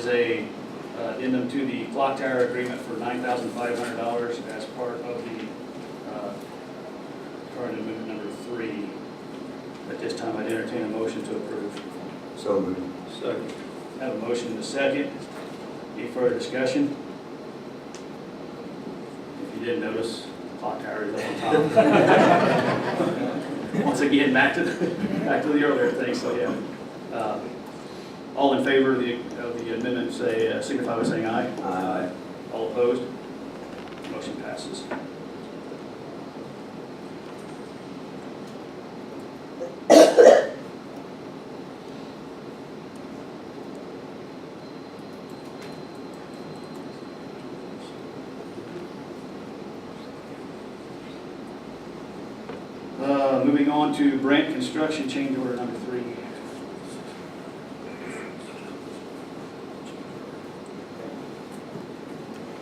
is a addendum to the clock tower agreement for $9,500 as part of the current amendment number 3. At this time, I'd entertain a motion to approve. So moved. Second. Have a motion and a second. Any further discussion? If you didn't notice, the clock tower is up on top. Once again, back to the earlier thing. So yeah, all in favor of the amendment, say signify by saying aye. Aye. All opposed? Motion passes. Moving on to Brant Construction change order number 3.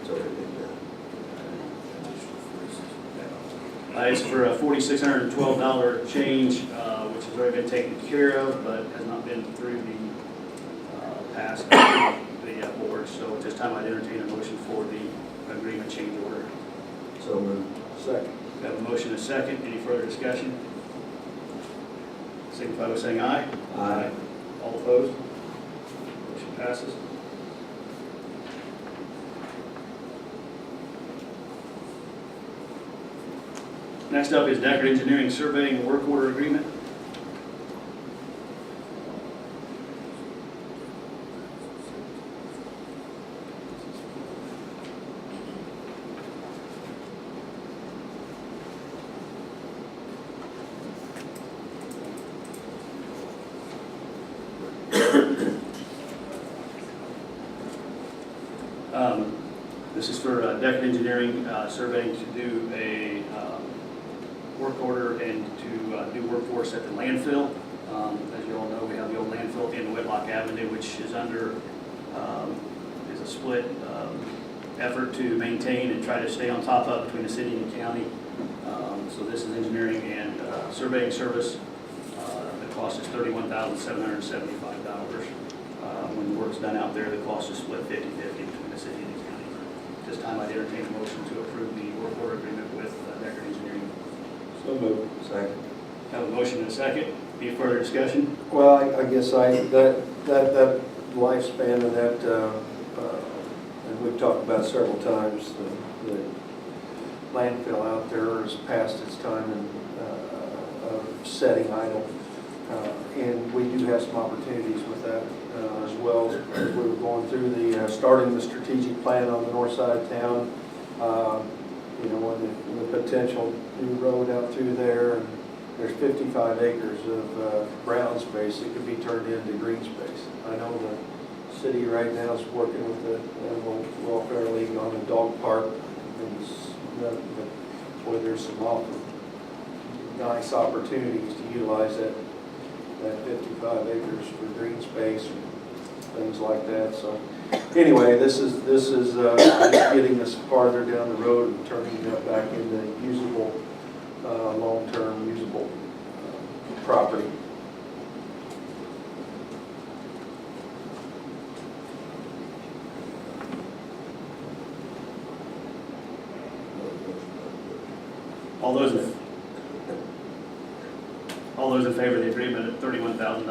It's already been done. It's for a $4,612 change, which has already been taken care of, but has not been through the past the board. So at this time, I'd entertain a motion for the agreement change order. So moved. Second. We have a motion and a second. Any further discussion? Signify by saying aye. Aye. All opposed? Motion passes. Next up is Deckard Engineering Surveying and Work Order Agreement. This is for Deckard Engineering Surveying to do a work order and to do workforce at the landfill. As you all know, we have the old landfill at the end of Whitlock Avenue, which is under is a split effort to maintain and try to stay on top of between the city and the county. So this is engineering and surveying service. The cost is $31,775. When the work's done out there, the cost is split 50-50 between the city and the county. This time, I'd entertain a motion to approve the work order agreement with Deckard Engineering. So moved. Second. Have a motion and a second. Any further discussion? Well, I guess that lifespan of that, and we've talked about several times, the landfill out there is past its time of setting idle. And we do have some opportunities with that as well. As we were going through the, starting the strategic plan on the north side of town, you know, and the potential new road out through there, and there's 55 acres of brown space that could be turned into green space. I know the city right now is working with the Animal Welfare League on the dog park, but boy, there's some awful nice opportunities to utilize that 55 acres for green space and things like that. So anyway, this is just getting us farther down the road and turning it back into usable, long-term usable property. All those in favor of the agreement at $31,000,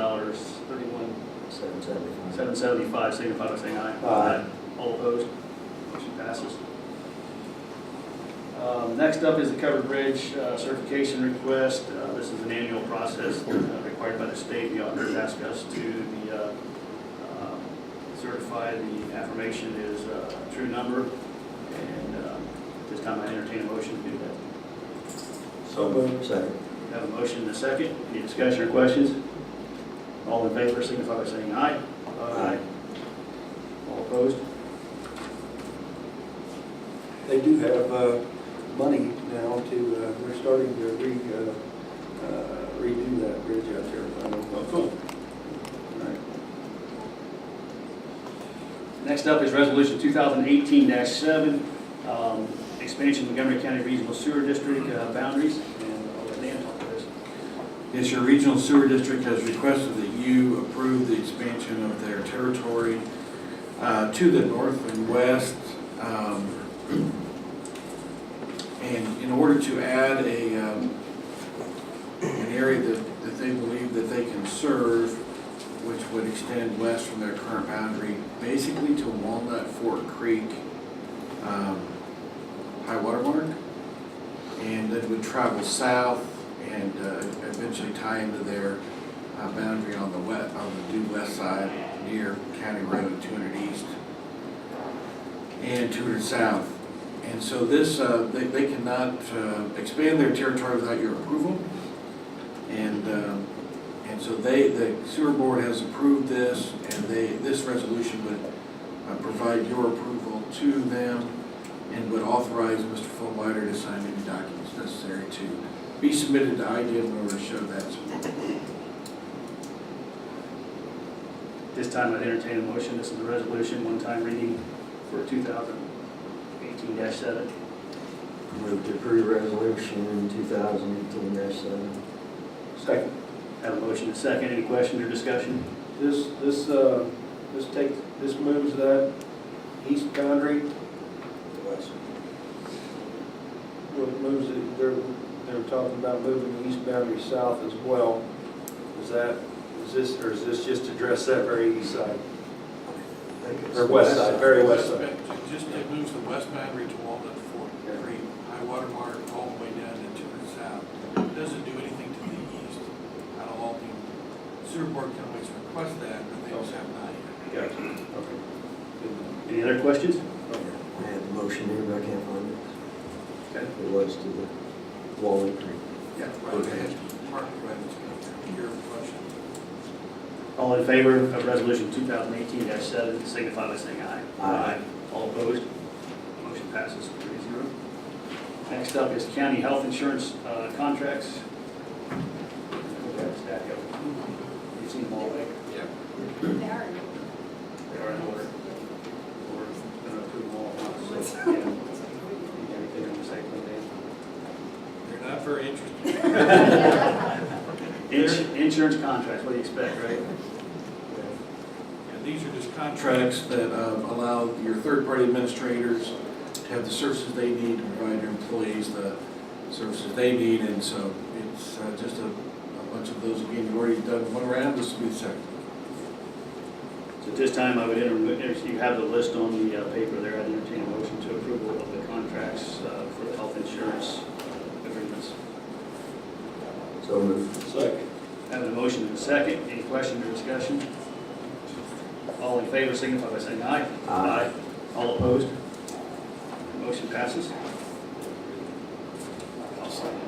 $775, signify by saying aye. Aye. All opposed? Motion passes. Next up is the covered bridge certification request. This is an annual process required by the state. The auditors ask us to certify the affirmation is a true number, and this time I entertain a motion to do that. So moved. Second. Have a motion and a second. Any discussion or questions? All in favor, signify by saying aye. Aye. All opposed? They do have money now to, they're starting to redo that bridge out there. Oh, cool. All right. Next up is Resolution 2018-7, expansion of Montgomery County Regional Sewer District boundaries. And I'll let Dan talk to this. Yes, your regional sewer district has requested that you approve the expansion of their territory to the north and west. And in order to add an area that they believe that they can serve, which would extend west from their current boundary, basically to Walnut Fork Creek high water mark, and it would travel south and eventually tie into their boundary on the due west side near County Road 200 East and 200 South. And so this, they cannot expand their territory without your approval. And so the sewer board has approved this, and this resolution would provide your approval to them and would authorize Mr. Fullwider to sign any documents necessary to be submitted to IDM in order to show that support. This time I'd entertain a motion. This is the resolution, one-time reading for 2018-7. Move to approve resolution 2018-7. Second. Have a motion and a second. Any questions or discussion? This moves that east boundary, West. well, it moves it, they're talking about moving the east boundary south as well. Is this just address that very east side? Or west side, very west side. Just it moves the west boundary to Walnut Fork Creek, high water mark all the way down to 200 South. It doesn't do anything to the east. I don't know, the sewer board can always request that, but they just have not yet. Gotcha. Okay. Any other questions? I had the motion here, but I can't find it. Okay. It was to the Walnut Creek. Yeah, right, okay. Mark, right, your question. All in favor of resolution 2018-7, signify by saying aye. Aye. All opposed? Motion passes 3-0. Next up is county health insurance contracts. Stack up. You've seen them all, right? Yeah. They are in order. We're going to approve them all at once. So, yeah. Everything on the same They're not very interesting. Insurance contracts, what do you expect, right? And these are just Contracts that allow your third-party administrators to have the services they need to provide your employees the services they need, and so it's just a bunch of those. Again, you've already done one round, this will be the second. So at this time, I would you have the list on the paper there. I'd entertain a motion to approval of the contracts for the health insurance agreements. So moved. Second. Having a motion and a second. Any questions or discussion? All in favor signify by saying aye. Aye. All opposed? Motion passes. I'll sign it.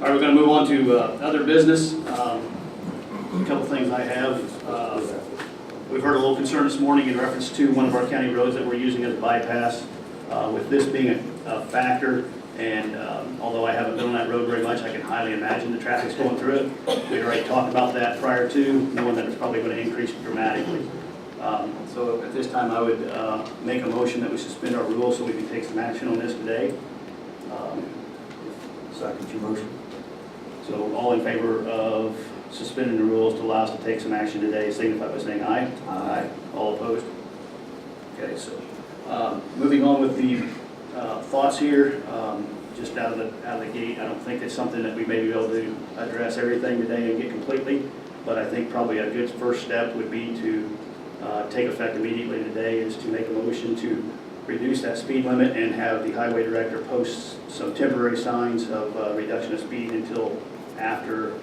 All right, we're going to move on to other business. A couple things I have. We've heard a little concern this morning in reference to one of our county roads that we're using as a bypass. With this being a factor, and although I haven't been on that road very much, I can highly imagine the traffic's going through it. We'd already talked about that prior to, knowing that it's probably going to increase dramatically. So at this time, I would make a motion that we suspend our rules so we can take some action on this today. Second your motion. So all in favor of suspending the rules to allow us to take some action today, signify by saying aye. Aye. All opposed? Okay, so moving on with the thoughts here, just out of the gate, I don't think it's something that we may be able to address everything today and get completely, but I think probably a good first step would be to take effect immediately today is to make a motion to reduce that speed limit and have the highway director post some temporary signs of reduction of speed until after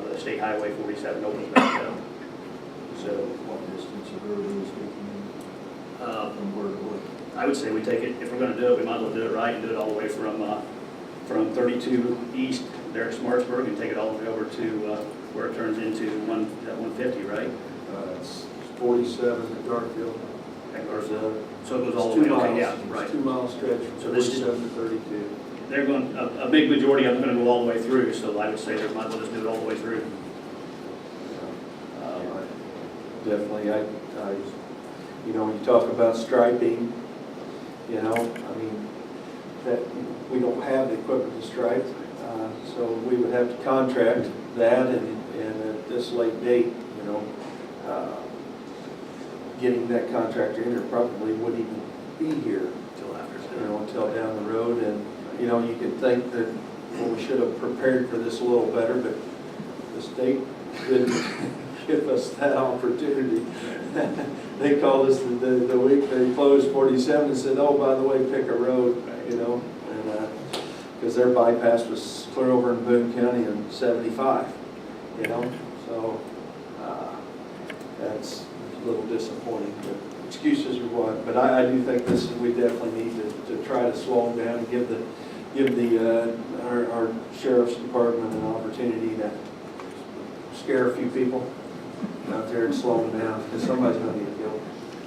the state highway 47 opens back up. So What distance of road are we speaking from where to where? I would say we take it, if we're going to do it, we might as well do it right and do it all the way from from 32 east there at Smartsburg and take it all the way over to where it turns into 150, right? It's 47 at Garfield. At Garfield. So it goes all the It's way, 2 okay, miles. yeah, right. It's 2 mile stretch from So this is- 47 to 32. They're going, a big majority of them are going to go all the way through, so I would say they might as well just do it all the way through. Definitely, you know, when you talk about striping, you know, I mean, that, we don't have the equipment to stripe, so we would have to contract that, and at this late date, you know, getting that contractor in there probably wouldn't even be here, Until after. you know, until down the road, and, you know, you could think that, well, we should have prepared for this a little better, but the state didn't give us that opportunity. They called us the week they closed 47 and said, oh, by the way, pick a road, you know, and, because their bypass was clear over in Boone County in 75, you know, so, that's a little disappointing, but excuses are what, but I do think we definitely need to try to slow them down and give our sheriff's department an opportunity to scare a few people out there and slow them down, because somebody's gonna get killed.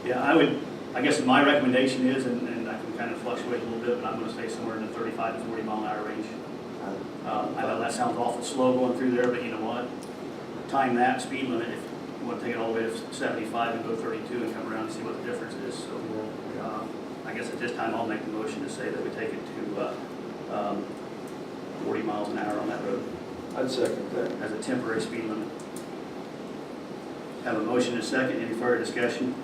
Yeah, I guess my recommendation is, and I can kind of fluctuate a little bit, but I'm going to stay somewhere in the 35 to 40 mile an hour range. I know that sounds awful slow going through there, but you know what? Time that speed limit, if you want to take it all the way to 75 and go 32 and come around and see what the difference is. So I guess at this time, I'll make the motion to say that we take it to 40 miles an hour on that road I'd second that. as a temporary speed limit. Have a motion and a second. Any further discussion?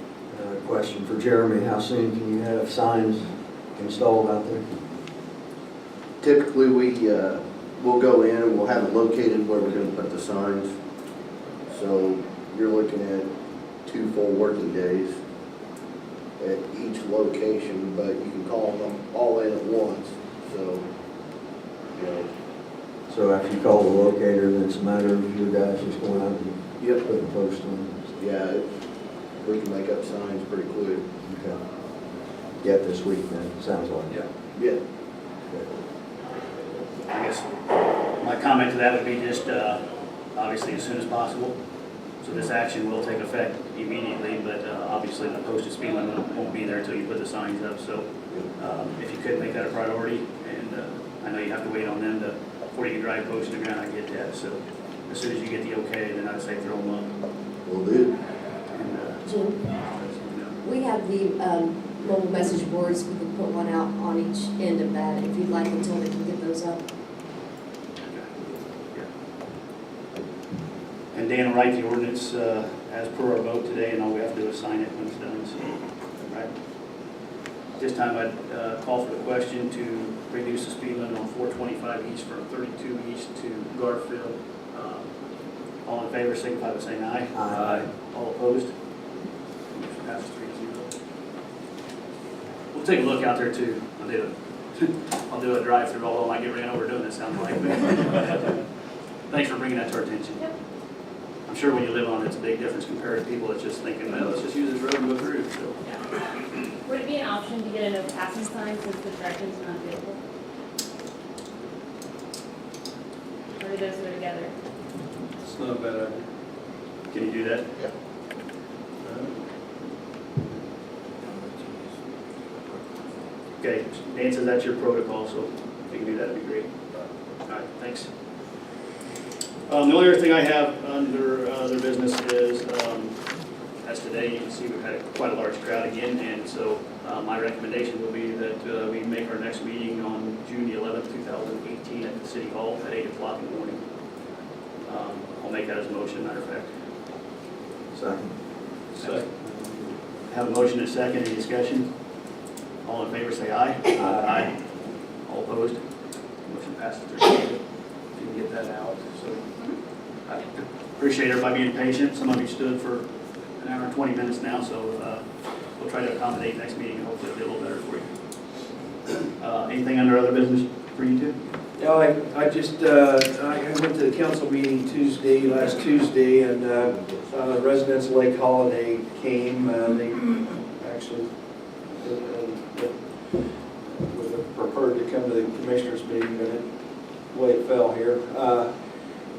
Question for Jeremy, how soon can you have signs installed out there? Typically, we'll go in and we'll have it located where we're gonna put the signs. So you're looking at 2 full working days at each location, but you can call them all in at once, so, you know. So after you call the locator, then it's a matter of your guys just going out and Yep. putting a post on? Yeah, we can make up signs pretty quick. Okay. Yet this week then, sounds like. Yeah. Yeah. I guess my comment to that would be just, obviously, as soon as possible. So this action will take effect immediately, but obviously the posted speed limit won't be there until you put the signs up. So if you could make that a priority, and I know you have to wait on them before you can drive posts in the ground, I get that. So as soon as you get the okay, then I'd say throw them up. Will do. And, Jim, you know, we have the mobile message boards, we can put one out on each end of that, if you'd like, until they can get those up. And Dan will write the ordinance as per our vote today, and all we have to do is sign it when it's done, so, right? This time I'd call for the question to reduce the speed limit on 425 east from 32 east to Garfield. All in favor, signify by saying aye. Aye. All opposed? Motion passes 3-0. We'll take a look out there too. I'll do a drive-through, although I might get ran over doing it, sounds like. Thanks for bringing that to our attention. Yep. I'm sure when you live on it, it's a big difference compared to people that's just thinking, well, let's just use this road and go through, so. Would it be an option to get a no passing sign since the directions are not available? Or do those go together? It's not a bad idea. Can you do that? Yep. Okay, Dan says that's your protocol, so if you can do that, that'd be great. All right, thanks. The only other thing I have under other business is, as today, you can see we've had quite a large crowd again, and so my recommendation will be that we make our next meeting on June the 11th, 2018 at the City Hall at 8 o'clock in the morning. I'll make that as a motion, matter of fact. Second. Have a motion and a second, any discussion? All in favor, say aye. Aye. All opposed? Motion passes 3-0. If you can get that out, so. I appreciate everybody being patient. Some of you stood for an hour and 20 minutes now, so we'll try to accommodate next meeting and hopefully it'll be a little better for you. Anything under other business for you two? Yeah, I just, I went to the council meeting last Tuesday, and residents of Lake Holiday came. They actually would have preferred to come to the commissioners meeting, but the way it fell here.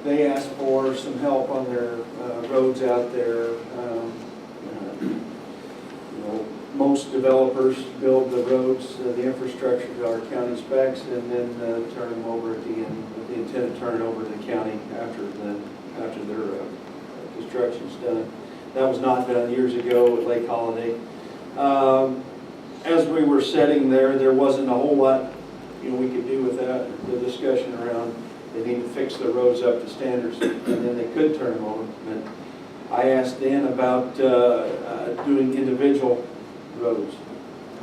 They asked for some help on their roads out there. Most developers build the roads, the infrastructure to our county specs, and then turn them over at the end, with the intent to turn it over to the county after their construction's done. That was not done years ago with Lake Holiday. As we were sitting there wasn't a whole lot we could do with that. The discussion around they need to fix their roads up to standards, and then they could turn them over. But I asked Dan about doing individual roads.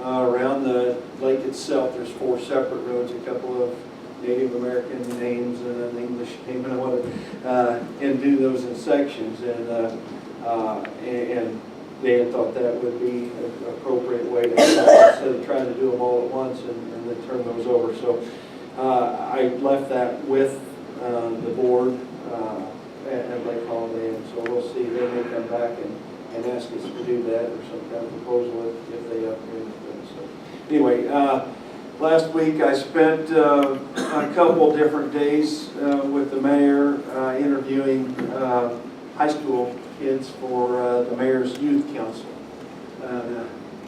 Around the lake itself, there's 4 separate roads, a couple of Native American names and an English name and whatever, and do those in sections. And Dan thought that would be an appropriate way to instead of trying to do them all at once and then turn those over. So I left that with the board at Lake Holiday, and so we'll see. They may come back and ask us to do that or some kind of proposal if they upgrade it. So anyway, last week I spent a couple different days with the mayor interviewing high school kids for the mayor's youth council.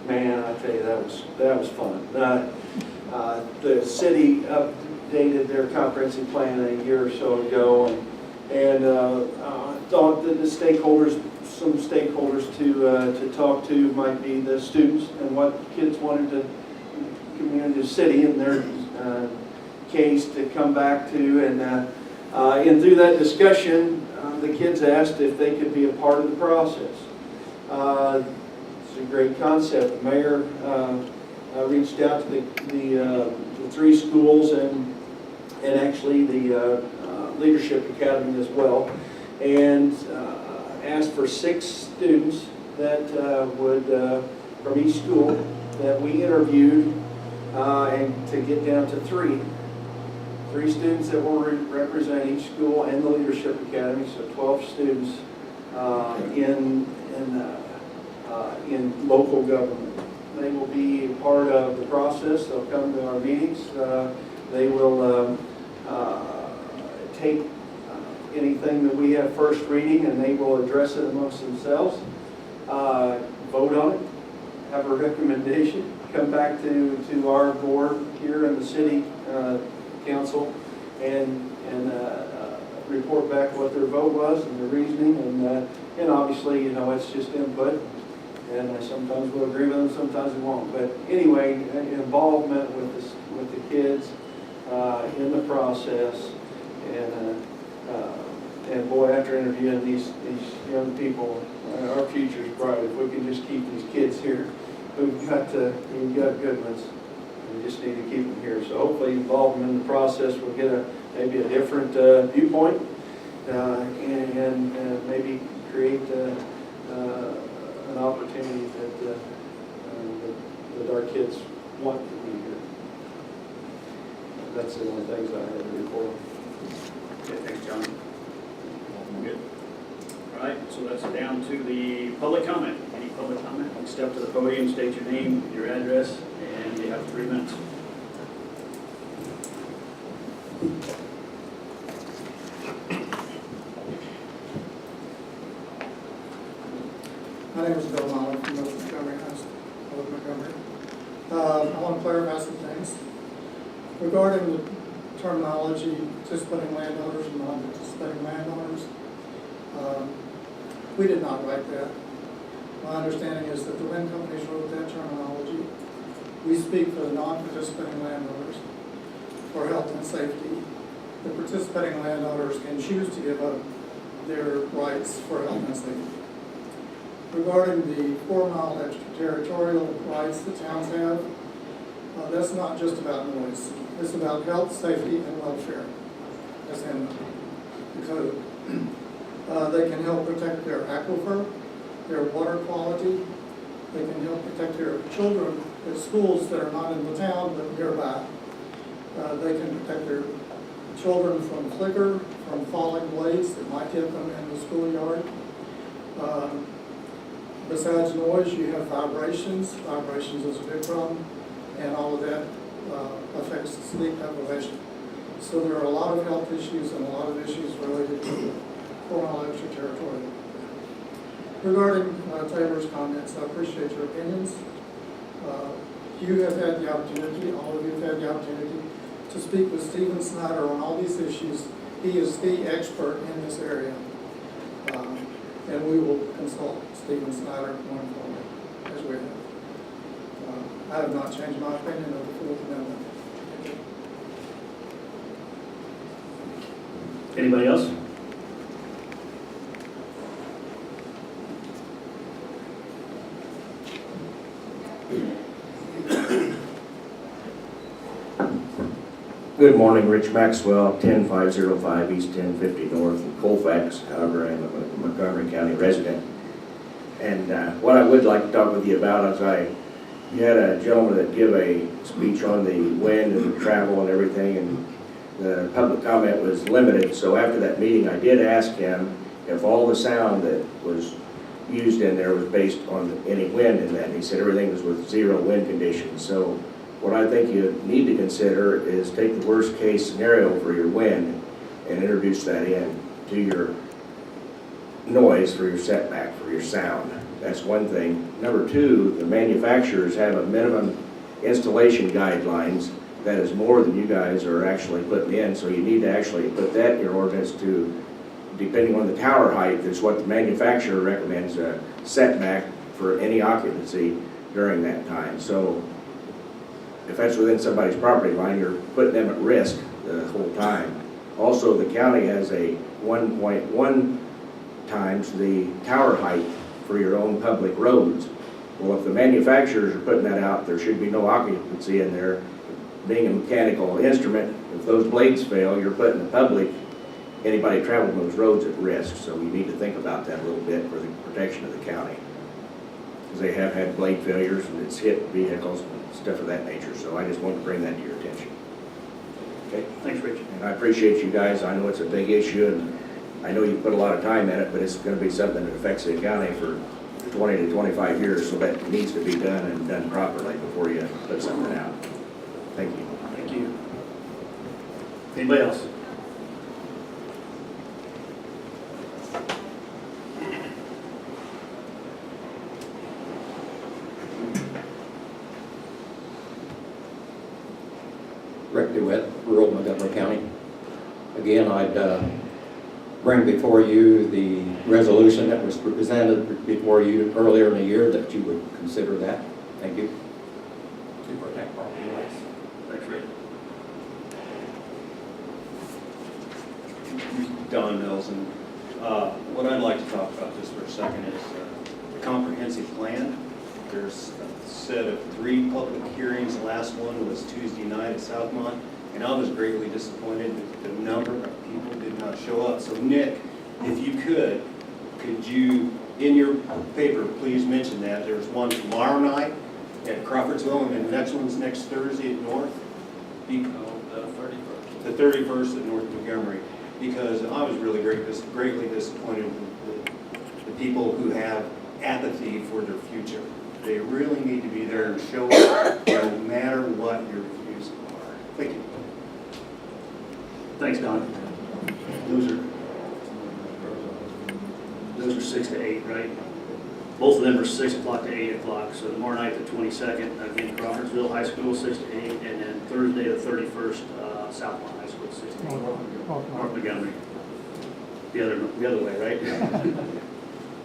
Man, I tell you, that was fun. The city updated their comprehensive plan a year or so ago, and thought that some stakeholders to talk to might be the students and what kids wanted to community, the city in their case to come back to, and through that discussion, the kids asked if they could be a part of the process. It's a great concept. The mayor reached out to the 3 schools and actually the Leadership Academy as well, and asked for 6 students that would, from each school, that we interviewed, and to get down to 3 students that will represent each school and the Leadership Academy, so 12 students in local government. They will be a part of the process. They'll come to our meetings. They will take anything that we have first reading, and they will address it amongst themselves, vote on it, have a recommendation, come back to our board here in the city council, and report back what their vote was and their reasoning, and obviously, it's just input, and sometimes we'll agree with them, sometimes we won't. But anyway, involvement with the kids in the process, and boy, after interviewing these young people, our future's bright. If we can just keep these kids here, we've got good ones. We just need to keep them here. So hopefully, involvement in the process will get maybe a different viewpoint, and maybe create an opportunity that our kids want to be here. That's the only things I have to report. Okay, thanks, John. Good. All right, so that's down to the public comment. Any public comment? You can step to the podium, state your name, your address, and you have 3 minutes. My name is Bill Molly from Montgomery. I live in Montgomery. I want to clarify some things. Regarding the terminology, participating landowners and non-participating landowners, we did not write that. My understanding is that the wind companies wrote that terminology. We speak for the non-participating landowners for health and safety. The participating landowners can choose to give up their rights for health and safety. Regarding the 4-mile extraterritorial rights the towns have, that's not just about noise. It's about health, safety, and welfare. That's in the code. They can help protect their aquifer, their water quality. They can help protect their children at schools that are not in the town but nearby. They can protect their children from flicker, from falling blades that might hit them in the schoolyard. Besides noise, you have vibrations. Vibrations is a big problem, and all of that affects sleep deprivation. So there are a lot of health issues and a lot of issues related to the 4 mile extraterritorial. Regarding Taylor's comments, I appreciate your opinions. You have had the opportunity, all of you have had the opportunity to speak with Stephen Snyder on all these issues. He is the expert in this area. And we will consult Stephen Snyder going forward, as we have. I have not changed my opinion of the Fourth Amendment. Anybody else? Good morning, Rich Maxwell, 10505 East 1050 North in Colfax. However, I am a Montgomery County resident. And what I would like to talk with you about is you had a gentleman that give a speech on the wind and the travel and everything, and the public comment was limited. So after that meeting, I did ask him if all the sound that was used in there was based on any wind in that. And he said everything was with 0 wind conditions. So what I think you need to consider is take the worst case scenario for your wind and introduce that in to your noise for your setback, for your sound. That's one thing. Number 2, the manufacturers have a minimum installation guidelines that is more than you guys are actually putting in, so you need to actually put that in your ordinance to, depending on the tower height, is what the manufacturer recommends a setback for any occupancy during that time. So if that's within somebody's property line, you're putting them at risk the whole time. Also, the county has a 1.1 times the tower height for your own public roads. Well, if the manufacturers are putting that out, there should be no occupancy in there. Being a mechanical instrument, if those blades fail, you're putting the public, anybody traveling those roads at risk. So we need to think about that a little bit for the protection of the county. Because they have had blade failures and it's hit vehicles and stuff of that nature. So I just wanted to bring that to your attention. Okay, thanks, Rich. And I appreciate you guys. I know it's a big issue and I know you put a lot of time in it, but it's going to be something that affects the county for 20 to 25 years. So that needs to be done and done properly before you put something out. Thank you. Thank you. Anybody else? Rick DeWitt, rural Montgomery County. Again, I'd bring before you the resolution that was presented before you earlier in the year, that you would consider that. Thank you. To protect property rights. Thanks, Rich. Don Nelson. What I'd like to talk about just for a second is the comprehensive plan. There's a set of 3 public hearings. The last one was Tuesday night at Southmont, and I was greatly disappointed that the number of people did not show up. So Nick, if you could you, in your paper, please mention that. There's one tomorrow night at Crawfordsville, and then the next one's next Thursday at North. The 31st. The 31st at North Montgomery. Because I was really greatly disappointed with the people who have apathy for their future. They really need to be there and show up no matter what your views are. Thank you. Thanks, Don. Those are 6 to 8, right? Both of them are 6 o'clock to 8 o'clock. So tomorrow night, the 22nd, again, Crawfordsville High School, 6 to 8, and then Thursday, the 31st, Southmont High School, 6 to 8. North Montgomery. The other way, right?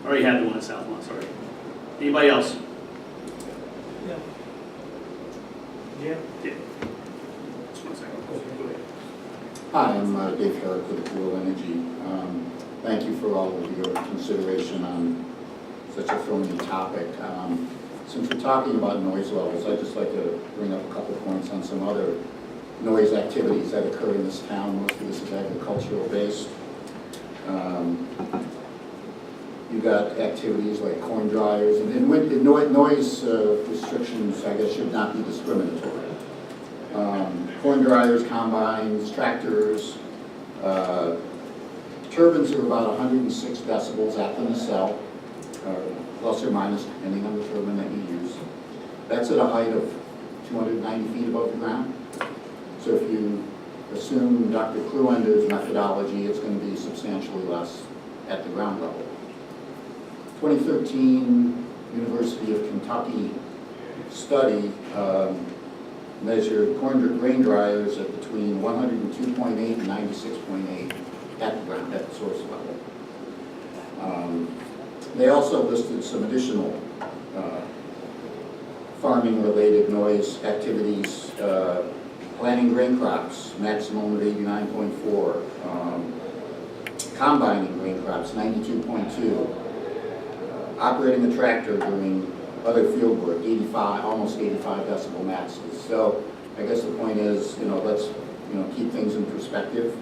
Already had the one at Southmont, sorry. Anybody else? Yeah. Yeah. Just 1 second. Go ahead. Hi, I'm Dave Herrick with Cool Energy. Thank you for all of your consideration on such a thorny topic. Since we're talking about noise levels, I'd just like to bring up a couple points on some other noise activities that occur in this town. Most of this is agricultural based. You got activities like corn dryers, and noise restrictions, I guess, should not be discriminatory. Corn dryers, combines, tractors, turbines are about 106 decibels at the nacelle, plus or minus, depending on the turbine that you use. That's at a height of 290 feet above the ground. So if you assume Dr. Kluender's methodology, it's going to be substantially less at the ground level. 2013 University of Kentucky study measured grain dryers at between 102.8 and 96.8 at the ground, at the source level. They also listed some additional farming-related noise activities, planting grain crops, maximum of 89.4, combining grain crops, 92.2, operating a tractor during other field work, 85, almost 85 decibel maxes. So I guess the point is, let's, keep things in perspective.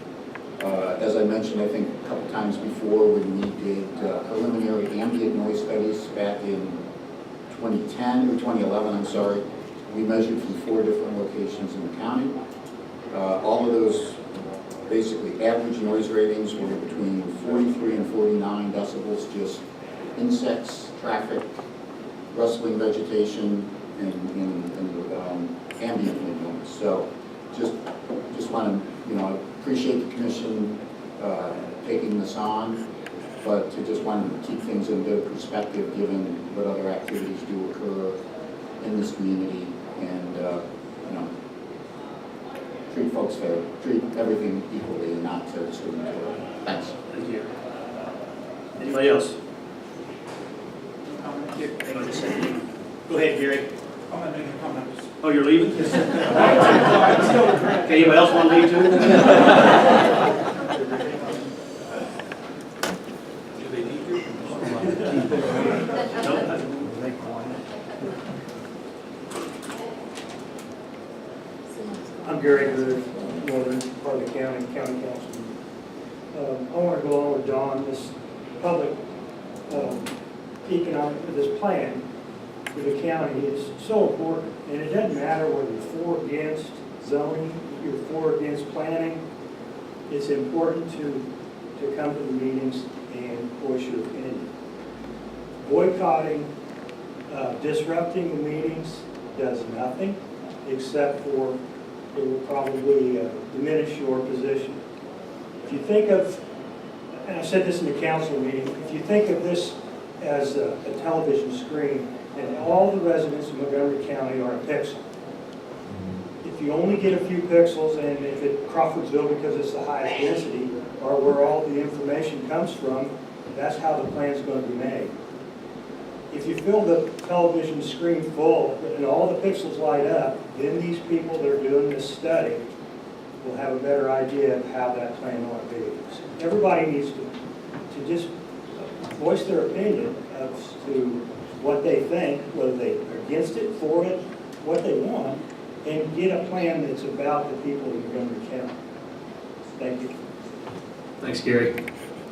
As I mentioned, I think a couple times before, when we did preliminary ambient noise studies back in 2010 or 2011, I'm sorry, we measured from 4 different locations in the county. All of those basically average noise ratings were between 43 and 49 decibels, just insects, traffic, rustling vegetation, and ambient noise. So just want to, appreciate the commission taking this on, but to just want to keep things in a bit of perspective given what other activities do occur in this community, and treat folks fair, treat everything equally and not to discriminate. Thanks. Thank you. Anybody else? Go ahead, Gary. I'm not making comments. Oh, you're leaving? Okay, anybody else want to leave too? Do they need your I'm Gary Good, northern part of the county councilman. I want to go on with Don, this public economic, this plan for the county is so important, and it doesn't matter whether you're for or against zoning, you're for or against planning. It's important to come to the meetings and voice your opinion. Boycotting, disrupting the meetings does nothing except for it will probably diminish your position. If you think of, and I said this in the council meeting, if you think of this as a television screen and all the residents of Montgomery County are a pixel. If you only get a few pixels, and if it's Crawfordsville because it's the highest density, or where all the information comes from, that's how the plan's going to be made. If you fill the television screen full and all the pixels light up, then these people that are doing this study will have a better idea of how that plan ought to be. So everybody needs to just voice their opinion as to what they think, whether they're against it, for it, what they want, and get a plan that's about the people of Montgomery County. Thank you. Thanks, Gary.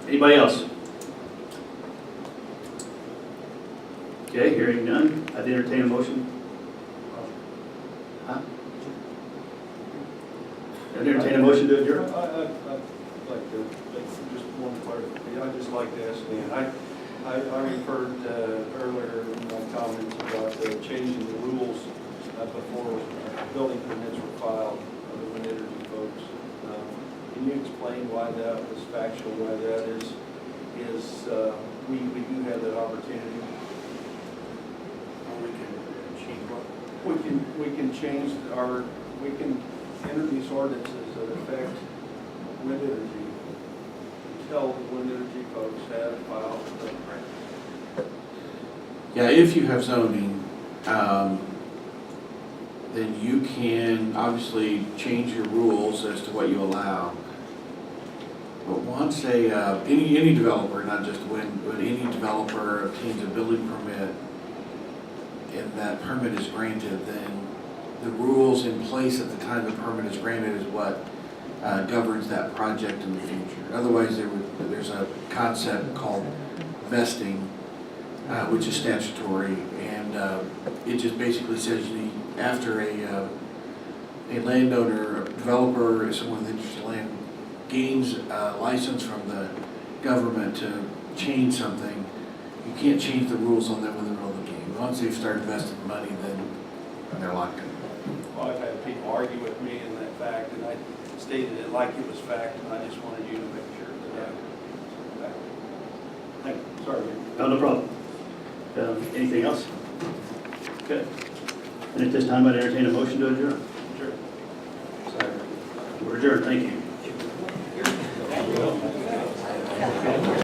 Anybody else? Okay, hearing none, I'd entertain a motion. Huh? I'd entertain a motion to adjourn. I'd like to, just one clarification, I'd just like to ask Dan, I referred earlier in my comments about changing the rules before building permits were filed for the wind energy folks. Can you explain why that was factual, why that is we do have that opportunity? We can change what? We can change we can enter these ordinances that affect wind energy until the wind energy folks have filed. Yeah, if you have zoning, then you can obviously change your rules as to what you allow. But once any developer, not just wind, but any developer obtains a building permit and that permit is granted, then the rules in place at the time the permit is granted is what governs that project in the future. Otherwise, there's a concept called vesting, which is statutory, and it just basically says after a landowner, a developer, or someone with interest in land gains a license from the government to change something, you can't change the rules on them in the middle of the game. Once they've started investing money, then they're locked in. Well, I've had people argue with me in that fact, and stated it like it was fact, and I just wanted you to make sure that. Thank you. Sorry. No problem. Anything else? Okay. And at this time, I'd entertain a motion to adjourn. Sure. We're adjourned. Thank you.